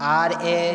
RAZIA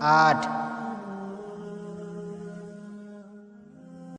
8۔